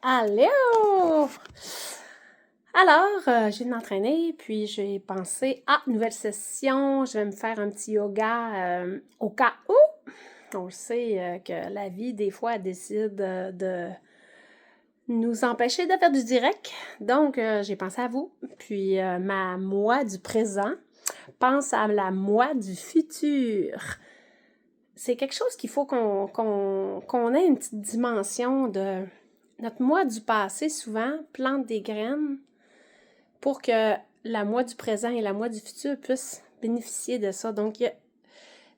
Allô! Alors, je viens de m'entraîner, puis j'ai pensé, nouvelle session, je vais me faire un petit yoga au cas où. On le sait que la vie, des fois, elle décide de nous empêcher de faire du direct. Donc, j'ai pensé à vous. Puis, ma moi du présent pense à la moi du futur. C'est quelque chose qu'il faut qu'on ait une petite dimension de... Notre moi du passé, souvent, plante des graines pour que la moi du présent et la moi du futur puissent bénéficier de ça. Donc,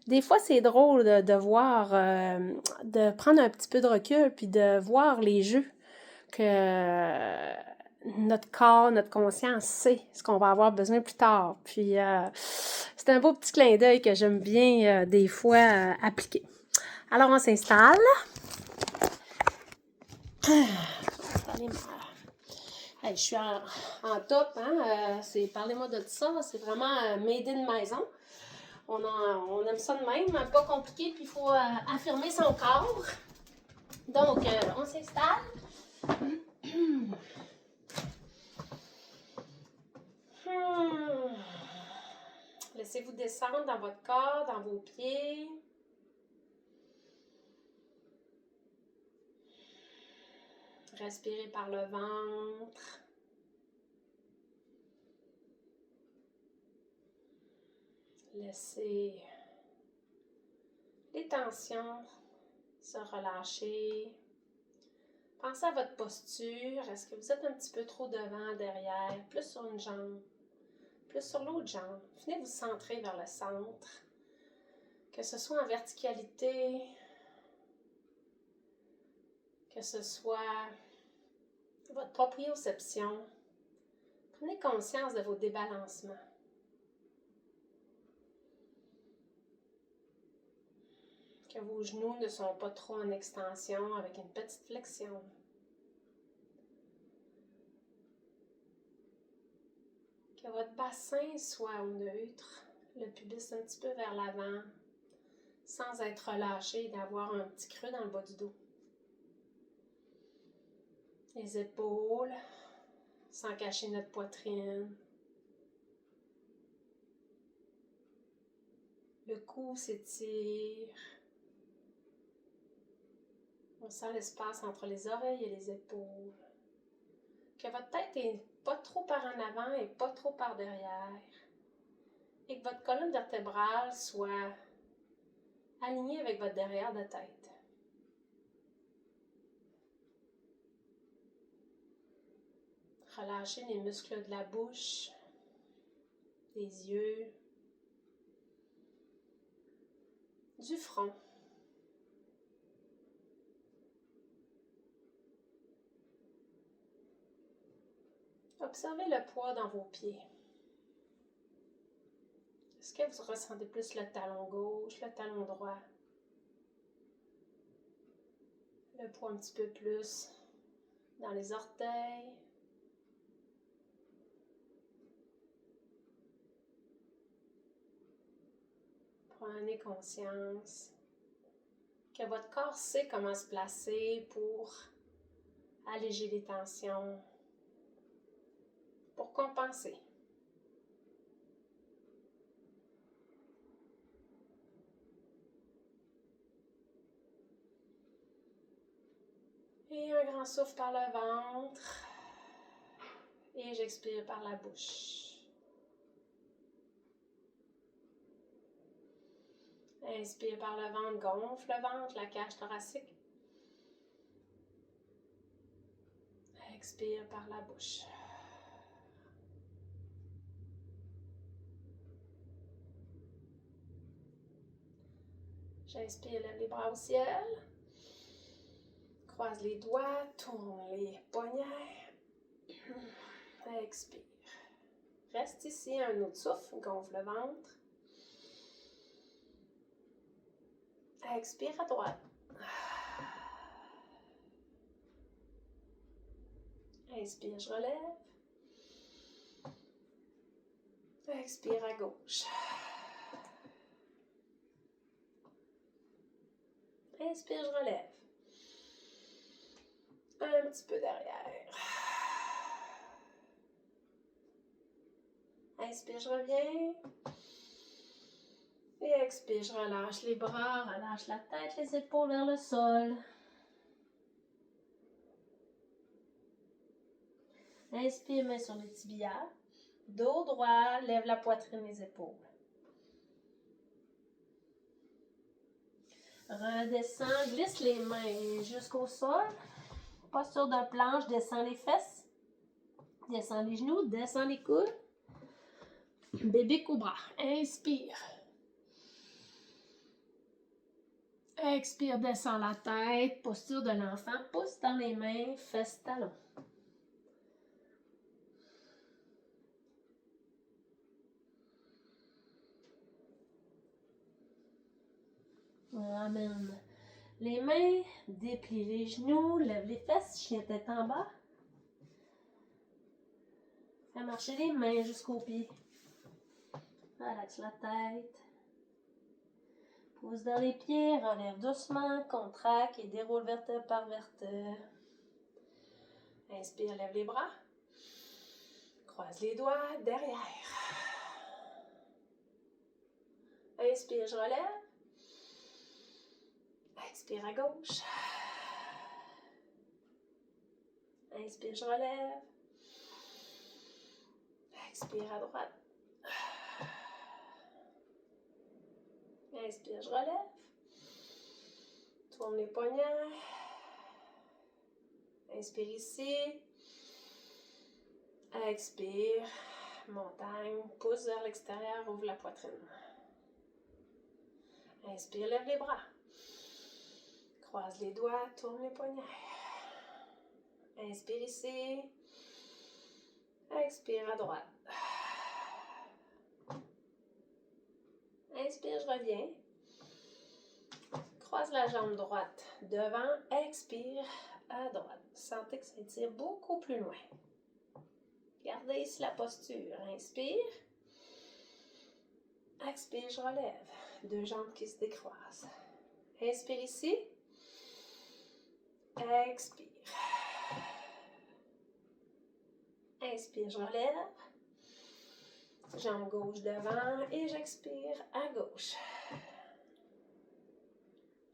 des fois, c'est drôle de voir, de prendre un petit peu de recul, puis de voir les jeux que notre corps, notre conscience sait ce qu'on va avoir besoin plus tard. Puis, c'est un beau petit clin d'œil que j'aime bien, des fois, appliquer. Alors, on s'installe. Hey, je suis en top, hein? Parlez-moi de ça. C'est vraiment made in maison. On aime ça de même, pas compliqué, puis il faut affirmer son corps. Donc, on s'installe. Laissez-vous descendre dans votre corps, dans vos pieds. Respirez par le ventre. Laissez les tensions se relâcher. Pensez à votre posture. Est-ce que vous êtes un petit peu trop devant, derrière, plus sur une jambe, plus sur l'autre jambe? Venez vous centrer vers le centre. Que ce soit en verticalité, que ce soit votre proprioception. Prenez conscience de vos débalancements. Que vos genoux ne sont pas trop en extension avec une petite flexion. Que votre bassin soit au neutre, le pubis un petit peu vers l'avant, sans être relâché et d'avoir un petit creux dans le bas du dos. Les épaules, sans cacher notre poitrine. Le cou s'étire. On sent l'espace entre les oreilles et les épaules. Que votre tête n'est pas trop par en avant et pas trop par derrière. Et que votre colonne vertébrale soit alignée avec votre derrière de tête. Relâchez les muscles de la bouche, des yeux, du front. Observez le poids dans vos pieds. Est-ce que vous ressentez plus le talon gauche, le talon droit? Le poids un petit peu plus dans les orteils. Prenez conscience que votre corps sait comment se placer pour alléger les tensions, pour compenser. Et un grand souffle par le ventre. Et j'expire par la bouche. Inspire par le ventre, gonfle le ventre, la cage thoracique. Expire par la bouche. J'inspire, lève les bras au ciel. Croise les doigts, tourne les poignets. Expire. Reste ici, un autre souffle, gonfle le ventre. Expire à droite. Inspire, je relève. Expire à gauche. Inspire, je relève. Un petit peu derrière. Inspire, je reviens. Et expire, je relâche les bras, relâche la tête, les épaules vers le sol. Inspire, main sur les tibias. Dos droit, lève la poitrine, les épaules. Redescends, glisse les mains jusqu'au sol. Posture de planche, descends les fesses. Descends les genoux, descends les coudes. Bébé cobra. Inspire. Expire, descends la tête. Posture de l'enfant. Pouce dans les mains, fesses, talons. Ramène les mains, déplie les genoux, lève les fesses, chien tête en bas. Fais marcher les mains jusqu'aux pieds. Relaxe la tête. Pousse dans les pieds, relève doucement, contracte et déroule vertèbre par vertèbre. Inspire, lève les bras. Croise les doigts derrière. Inspire, je relève. Expire à gauche. Inspire, je relève. Expire à droite. Inspire, je relève. Tourne les poignets. Inspire ici. Expire. Montagne. Pousse vers l'extérieur. Ouvre la poitrine. Inspire, lève les bras. Croise les doigts. Tourne les poignets. Inspire ici. Expire à droite. Inspire, je reviens. Croise la jambe droite devant. Expire à droite. Sentez que ça tire beaucoup plus loin. Gardez ici la posture. Inspire. Expire, je relève. Deux jambes qui se décroisent. Inspire ici. Expire. Inspire, je relève. Jambe gauche devant et j'expire à gauche.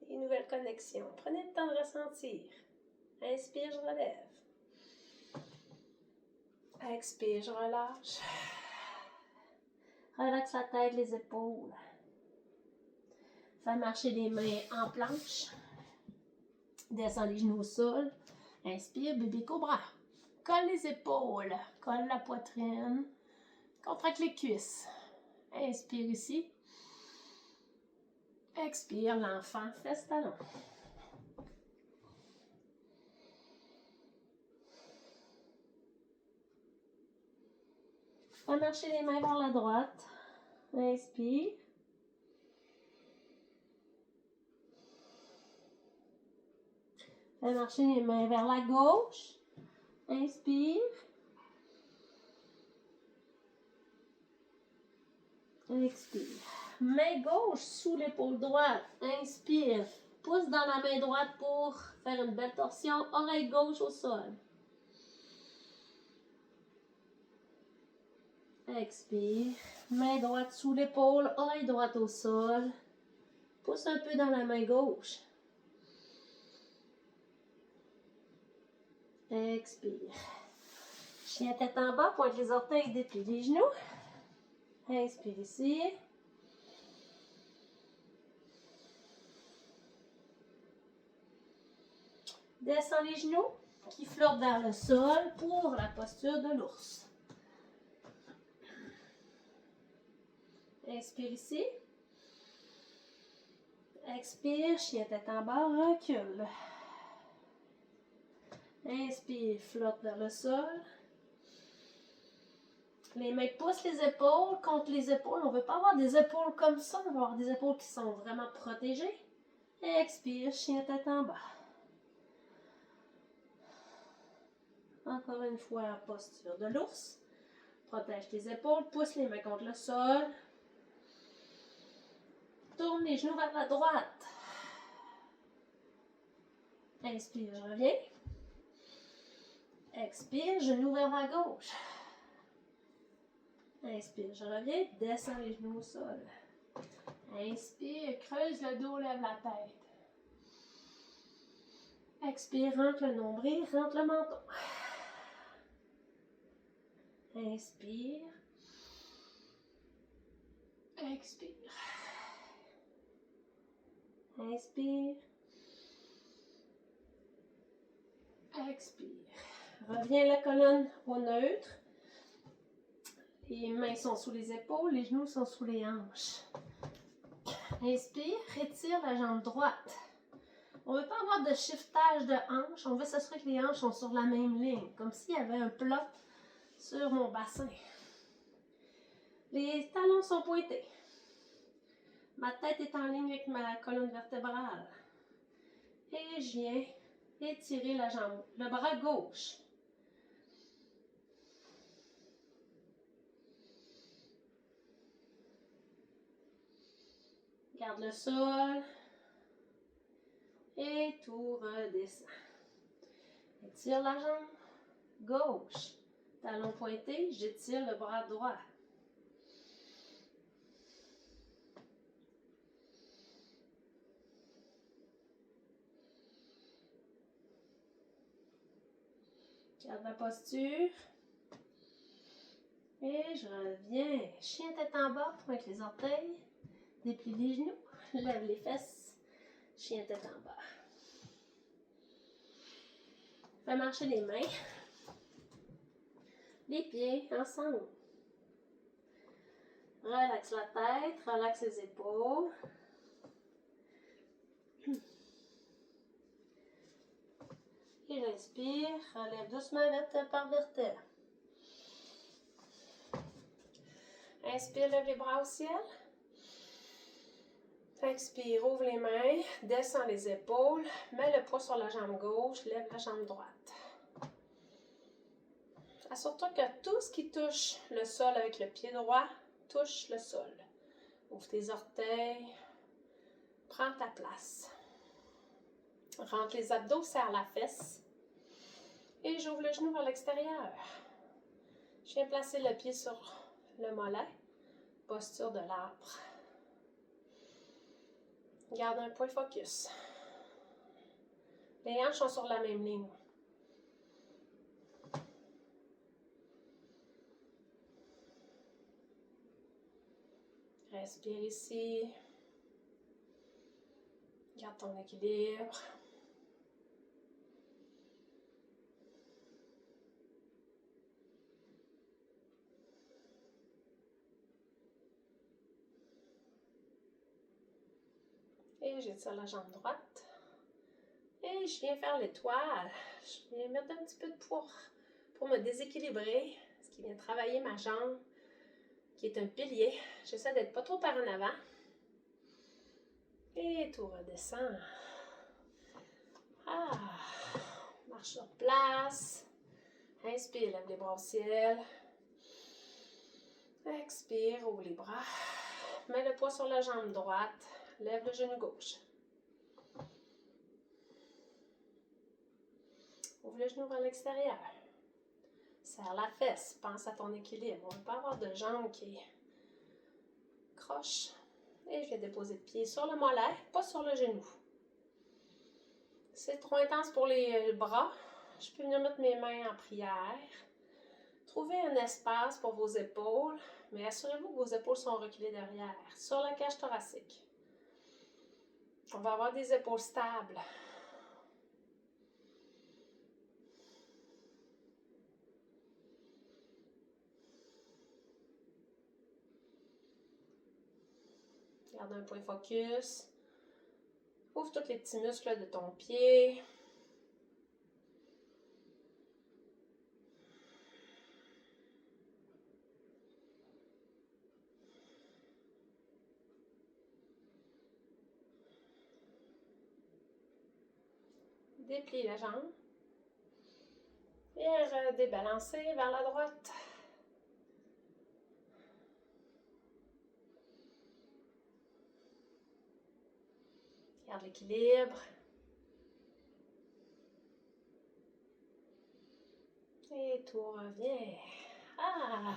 Et nouvelle connexion. Prenez le temps de ressentir. Inspire, je relève. Expire, je relâche. Relaxe la tête, les épaules. Fais marcher les mains en planche. Descends les genoux au sol. Inspire, bébé cobra. Colle les épaules. Colle la poitrine. Contracte les cuisses. Inspire ici. Expire, l'enfant, fesse talon. Fais marcher les mains vers la droite. Inspire. Fais marcher les mains vers la gauche. Inspire. Expire. Main gauche sous l'épaule droite. Inspire. Pouce dans la main droite pour faire une belle torsion. Oreille gauche au sol. Expire. Main droite sous l'épaule. Oreille droite au sol. Pousse un peu dans la main gauche. Expire. Chien tête en bas. Pointe les orteils. Déplie les genoux. Inspire ici. Descends les genoux qui flottent vers le sol pour la posture de l'ours. Inspire ici. Expire, chien tête en bas, recule. Inspire, flotte vers le sol. Les mains poussent les épaules contre les épaules. On ne veut pas avoir des épaules comme ça, on veut avoir des épaules qui sont vraiment protégées. Expire, chien tête en bas. Encore une fois, posture de l'ours. Protège tes épaules, pousse les mains contre le sol. Tourne les genoux vers la droite. Inspire, je reviens. Expire, genou vers la gauche. Inspire, je reviens, descends les genoux au sol. Inspire, creuse le dos, lève la tête. Expire, rentre le nombril, rentre le menton. Inspire. Expire. Inspire. Expire. Reviens la colonne au neutre. Les mains sont sous les épaules, les genoux sont sous les hanches. Inspire, étire la jambe droite. On ne veut pas avoir de shiftage de hanches, on veut s'assurer que les hanches sont sur la même ligne, comme s'il y avait un plat sur mon bassin. Les talons sont pointés. Ma tête est en ligne avec ma colonne vertébrale. Et je viens étirer la jambe, le bras gauche. Garde le sol. Et tout redescend. Étire la jambe gauche. Talon pointé, j'étire le bras droit. Garde la posture. Et je reviens. Chien tête en bas, pointe les orteils. Déplie les genoux. Lève les fesses. Chien tête en bas. Fais marcher les mains. Les pieds ensemble. Relaxe la tête, relaxe les épaules. Et j'inspire, relève doucement vertèbre par vertèbre. Inspire, lève les bras au ciel. Expire, ouvre les mains, descends les épaules, mets le poids sur la jambe gauche, lève la jambe droite. Assure-toi que tout ce qui touche le sol avec le pied droit touche le sol. Ouvre tes orteils, prends ta place. Rentre les abdos, serre la fesse. Et j'ouvre le genou vers l'extérieur. Je viens placer le pied sur le mollet, posture de l'arbre. Garde un point focus. Les hanches sont sur la même ligne. Respire ici. Garde ton équilibre. Et j'étire la jambe droite. Et je viens faire l'étoile. Je viens mettre un petit peu de poids pour me déséquilibrer, ce qui vient travailler ma jambe, qui est un pilier. J'essaie d'être pas trop par en avant. Et tout redescend. Marche sur place. Inspire, lève les bras au ciel. Expire, ouvre les bras. Mets le poids sur la jambe droite. Lève le genou gauche. Ouvre le genou vers l'extérieur. Serre la fesse. Pense à ton équilibre. On ne peut pas avoir de jambe qui croche. Et je vais déposer le pied sur le mollet, pas sur le genou. C'est trop intense pour les bras. Je peux venir mettre mes mains en prière. Trouvez un espace pour vos épaules, mais assurez-vous que vos épaules sont reculées derrière, sur la cage thoracique. On va avoir des épaules stables. Garde un point focus. Ouvre tous les petits muscles de ton pied. Déplie la jambe. Et débalancer vers la droite. Garde l'équilibre. Et tout revient. Ah!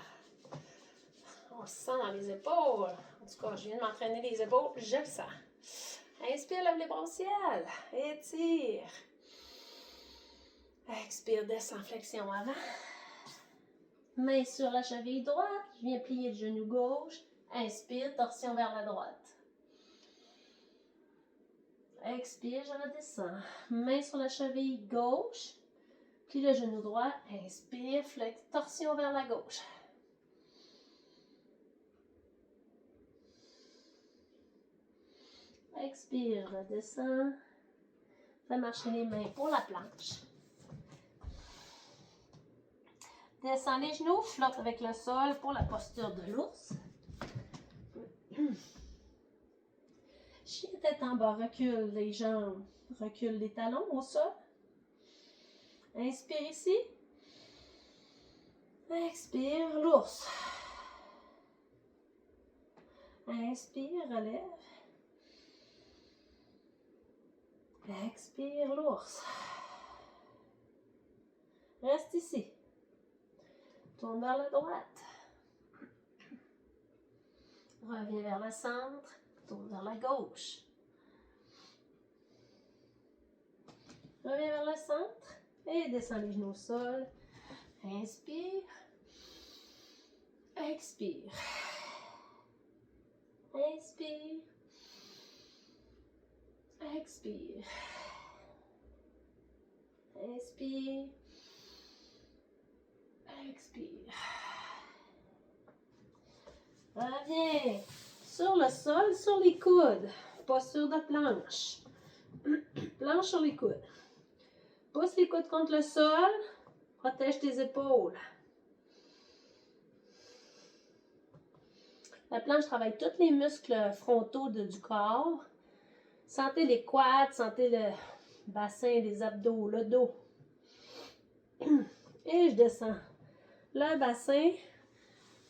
On se sent dans les épaules. En tout cas, je viens de m'entraîner les épaules, je le sens. Inspire, lève les bras au ciel. Étire. Expire, descends, flexion avant. Main sur la cheville droite. Je viens plier le genou gauche. Inspire, torsion vers la droite. Expire, je redescends. Main sur la cheville gauche. Plie le genou droit. Inspire, torsion vers la gauche. Expire, redescends. Fais marcher les mains pour la planche. Descends les genoux, flotte avec le sol pour la posture de l'ours. Chien tête en bas, recule les jambes, recule les talons au sol. Inspire ici. Expire, l'ours. Inspire, relève. Expire, l'ours. Reste ici. Tourne vers la droite. Reviens vers le centre. Tourne vers la gauche. Reviens vers le centre. Et descends les genoux au sol. Inspire. Expire. Inspire. Expire. Inspire. Expire. Reviens sur le sol, sur les coudes. Posture de planche. Planche sur les coudes. Pousse les coudes contre le sol. Protège tes épaules. La planche travaille tous les muscles frontaux du corps. Sentez les quads, sentez le bassin, les abdos, le dos. Et je descends le bassin.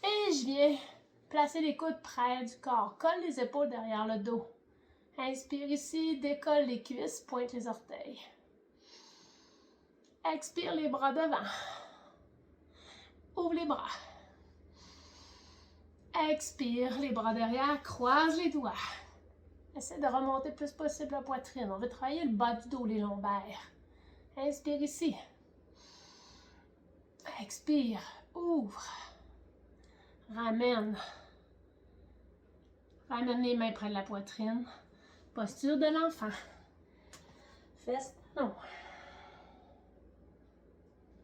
Et je viens placer les coudes près du corps. Colle les épaules derrière le dos. Inspire ici, décolle les cuisses, pointe les orteils. Expire les bras devant. Ouvre les bras. Expire les bras derrière, croise les doigts. Essaie de remonter le plus possible la poitrine. On veut travailler le bas du dos, les lombaires. Inspire ici. Expire, ouvre. Ramène. Ramène les mains près de la poitrine. Posture de l'enfant. Fesses talons.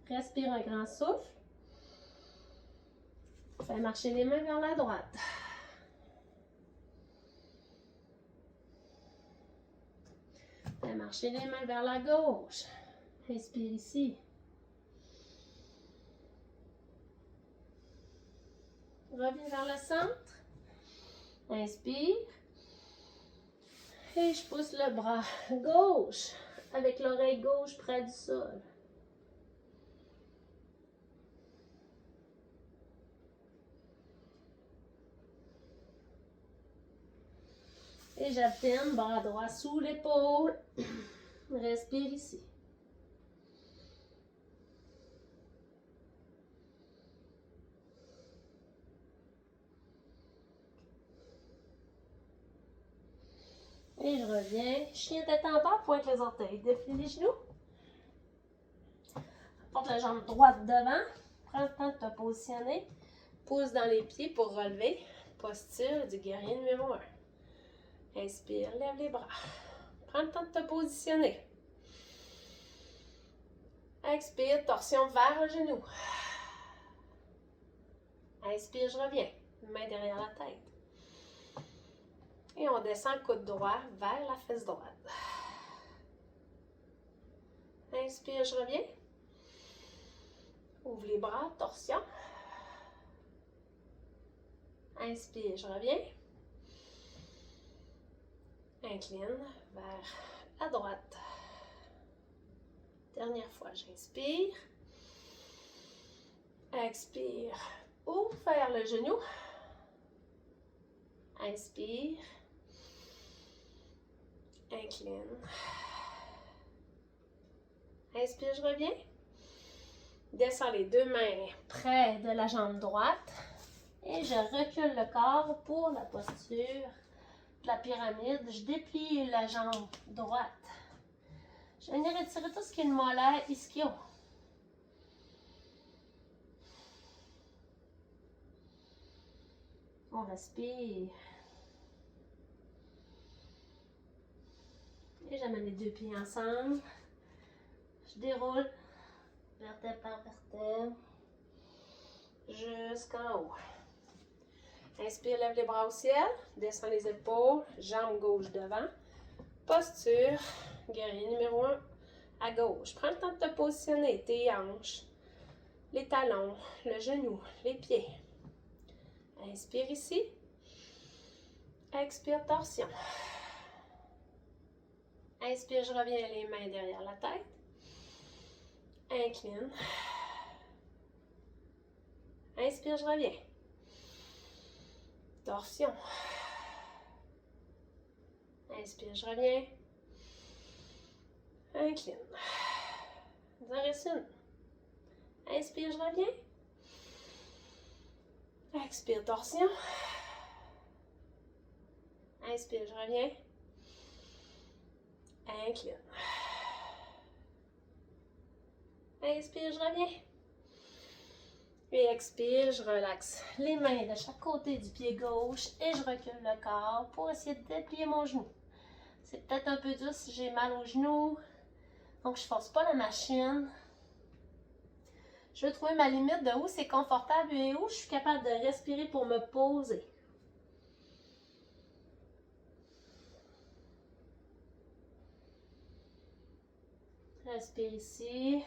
Respire un grand souffle. Fais marcher les mains vers la droite. Fais marcher les mains vers la gauche. Inspire ici. Reviens vers le centre. Inspire. Et je pousse le bras gauche avec l'oreille gauche près du sol. Et j'alterne, bras droit sous l'épaule. Respire ici. Et je reviens. Chien tête en bas, pointe les orteils. Défile les genoux. Porte la jambe droite devant. Prends le temps de te positionner. Pousse dans les pieds pour relever. Posture du guerrier numéro 1. Inspire, lève les bras. Prends le temps de te positionner. Expire, torsion vers le genou. Inspire, je reviens. Main derrière la tête. Et on descend le coude droit vers la fesse droite. Inspire, je reviens. Ouvre les bras, torsion. Inspire, je reviens. Incline vers la droite. Dernière fois, j'inspire. Expire. Ouvre vers le genou. Inspire. Incline. Inspire, je reviens. Descends les deux mains près de la jambe droite. Et je recule le corps pour la posture de la pyramide. Je déplie la jambe droite. Je vais venir étirer tout ce qui est le mollet ischio. On respire. Et j'amène les deux pieds ensemble. Je déroule vertèbre par vertèbre jusqu'en haut. Inspire, lève les bras au ciel. Descends les épaules. Jambe gauche devant. Posture. Guerrier numéro 1 à gauche. Prends le temps de te positionner. Tes hanches, les talons, le genou, les pieds. Inspire ici. Expire, torsion. Inspire, je reviens les mains derrière la tête. Incline. Inspire, je reviens. Torsion. Inspire, je reviens. Incline. Reste une. Inspire, je reviens. Expire, torsion. Inspire, je reviens. Incline. Inspire, je reviens. Et expire, je relaxe les mains de chaque côté du pied gauche et je recule le corps pour essayer de déplier mon genou. C'est peut-être un peu dur si j'ai mal au genou, donc je ne force pas la machine. Je veux trouver ma limite de où c'est confortable et où je suis capable de respirer pour me poser. Respire ici.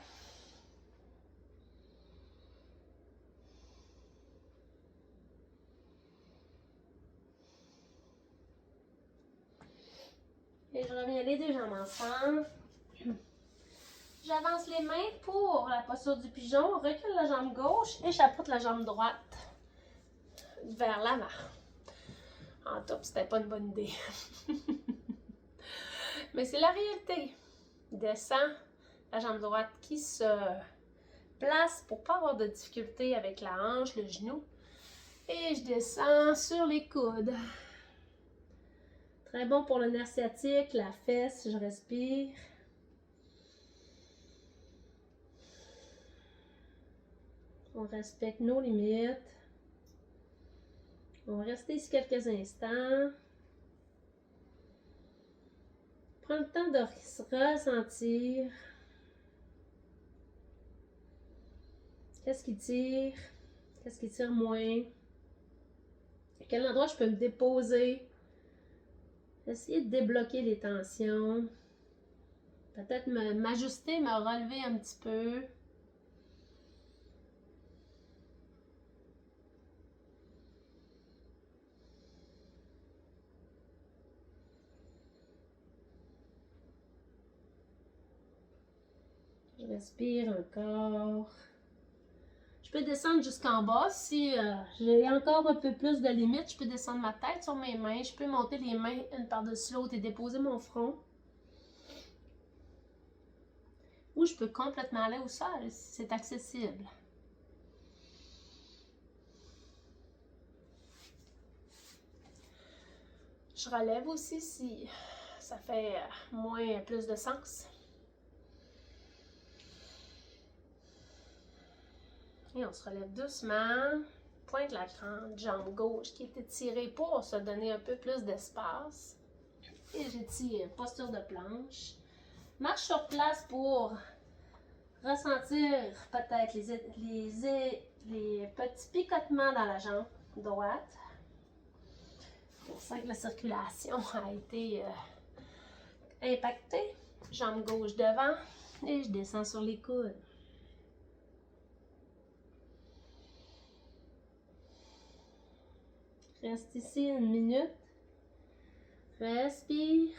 Et je reviens les deux jambes ensemble. J'avance les mains pour la posture du pigeon, recule la jambe gauche et j'apporte la jambe droite vers l'avant. En top, c'était pas une bonne idée. Mais c'est la réalité. Descends la jambe droite qui se place pour ne pas avoir de difficulté avec la hanche, le genou. Et je descends sur les coudes. Très bon pour le nerf sciatique, la fesse, je respire. On respecte nos limites. On va rester ici quelques instants. Prends le temps de ressentir. Qu'est-ce qui tire? Qu'est-ce qui tire moins? À quel endroit je peux me déposer? Essayer de débloquer les tensions. Peut-être m'ajuster, me relever un petit peu. Je respire encore. Je peux descendre jusqu'en bas. Si j'ai encore un peu plus de limites, je peux descendre ma tête sur mes mains. Je peux monter les mains une par-dessus l'autre et déposer mon front. Ou je peux complètement aller au sol si c'est accessible. Je relève aussi si ça fait plus de sens. Et on se relève doucement. Pointe la grande jambe gauche qui est étirée pour se donner un peu plus d'espace. Et j'étire, posture de planche. Marche sur place pour ressentir peut-être les petits picotements dans la jambe droite. On sent que la circulation a été impactée. Jambe gauche devant et je descends sur les coudes. Reste ici une minute. Respire.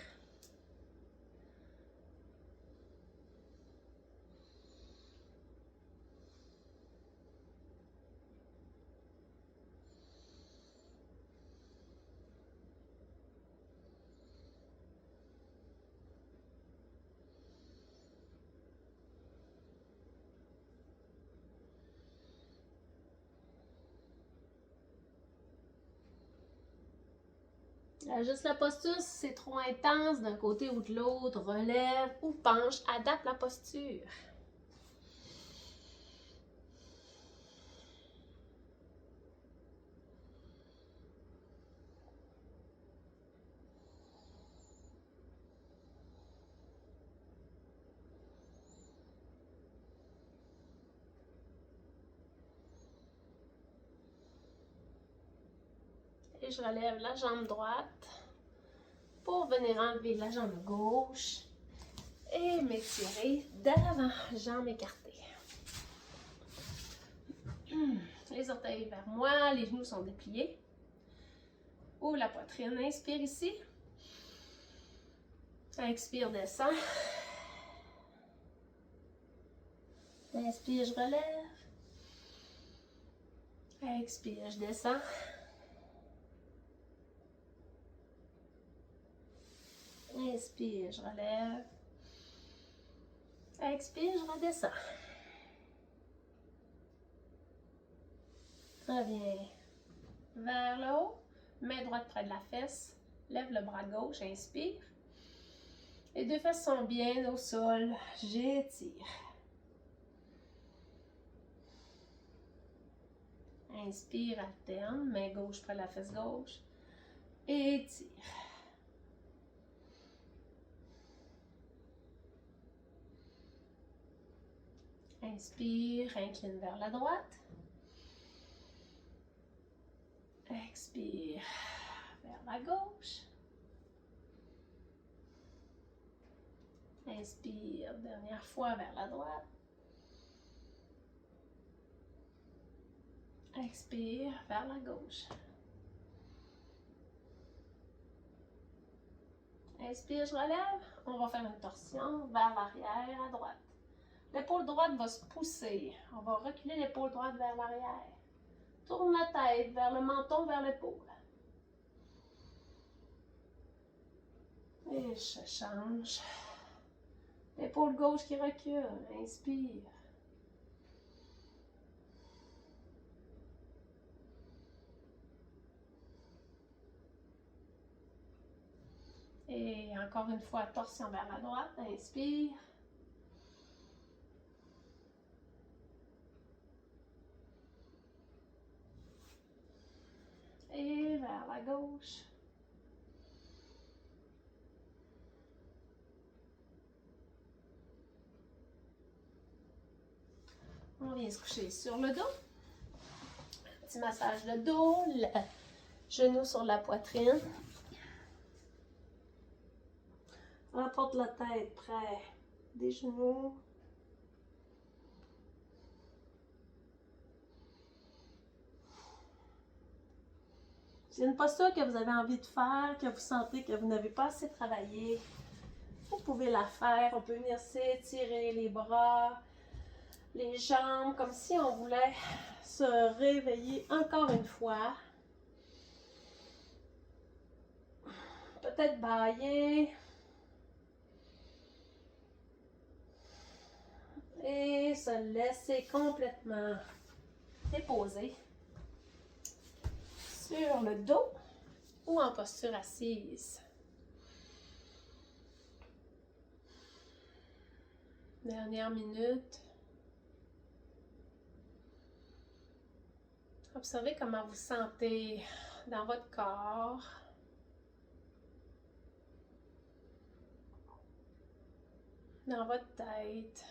Ajuste la posture si c'est trop intense d'un côté ou de l'autre. Relève ou penche. Adapte la posture. Et je relève la jambe droite pour venir enlever la jambe gauche et m'étirer d'avant, jambe écartée. Les orteils vers moi, les genoux sont dépliés. Ouvre la poitrine, inspire ici. Expire, descend. Inspire, je relève. Expire, je descends. Inspire, je relève. Expire, je redescends. Reviens vers le haut. Main droite près de la fesse. Lève le bras gauche, inspire. Les deux fesses sont bien au sol. J'étire. Inspire, alterne. Main gauche près de la fesse gauche. Étire. Inspire, incline vers la droite. Expire vers la gauche. Inspire, dernière fois vers la droite. Expire vers la gauche. Inspire, je relève. On va faire une torsion vers l'arrière à droite. L'épaule droite va se pousser. On va reculer l'épaule droite vers l'arrière. Tourne la tête vers le menton, vers l'épaule. Et je change. L'épaule gauche qui recule. Inspire. Et encore une fois, torsion vers la droite. Inspire. Et vers la gauche. On vient se coucher sur le dos. Petit massage de dos, le genou sur la poitrine. Rapporte la tête près des genoux. C'est une posture que vous avez envie de faire, que vous sentez que vous n'avez pas assez travaillé. Vous pouvez la faire. On peut venir s'étirer les bras, les jambes, comme si on voulait se réveiller encore une fois. Peut-être bâiller. Et se laisser complètement déposer sur le dos ou en posture assise. Dernière minute. Observez comment vous sentez dans votre corps. Dans votre tête.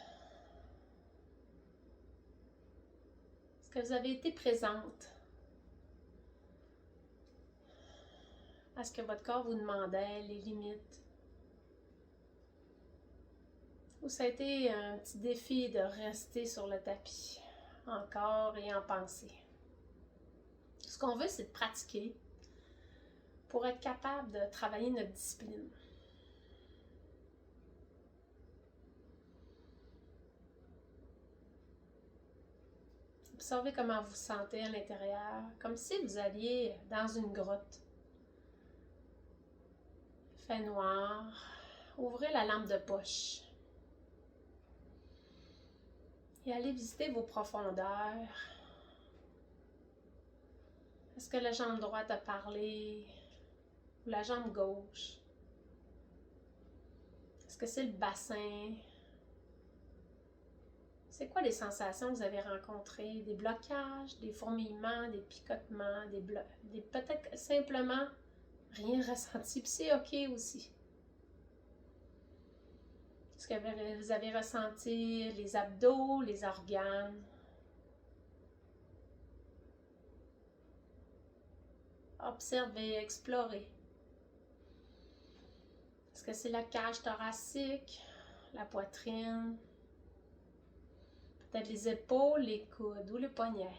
Est-ce que vous avez été présente à ce que votre corps vous demandait, les limites? Ou ça a été un petit défi de rester sur le tapis, encore et en pensée? Ce qu'on veut, c'est de pratiquer pour être capable de travailler notre discipline. Observez comment vous vous sentez à l'intérieur, comme si vous alliez dans une grotte. Il fait noir. Ouvrez la lampe de poche. Et allez visiter vos profondeurs. Est-ce que la jambe droite a parlé? ou la jambe gauche? Est-ce que c'est le bassin? C'est quoi les sensations que vous avez rencontrées? Des blocages, des fourmillements, des picotements, peut-être simplement rien ressenti, puis c'est OK aussi. Est-ce que vous avez ressenti les abdos, les organes? Observez, explorez. Est-ce que c'est la cage thoracique, la poitrine, peut-être les épaules, les coudes ou les poignets?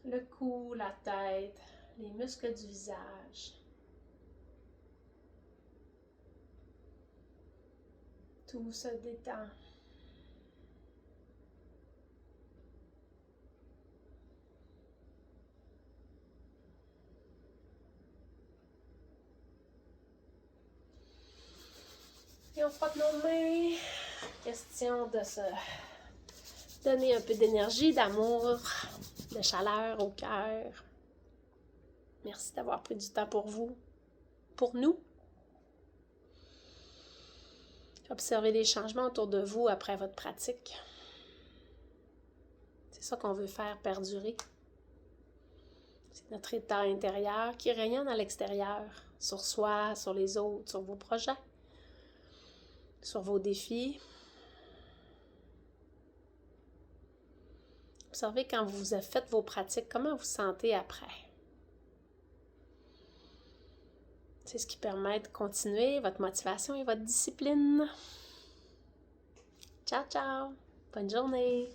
Le cou, la tête, les muscles du visage. Tout se détend. Et on frotte nos mains. Question de se donner un peu d'énergie, d'amour, de chaleur au cœur. Merci d'avoir pris du temps pour vous, pour nous. Observez les changements autour de vous après votre pratique. C'est ça qu'on veut faire perdurer. C'est notre état intérieur qui rayonne à l'extérieur, sur soi, sur les autres, sur vos projets, sur vos défis. Observez quand vous avez fait vos pratiques, comment vous vous sentez après. C'est ce qui permet de continuer votre motivation et votre discipline. Ciao, ciao! Bonne journée!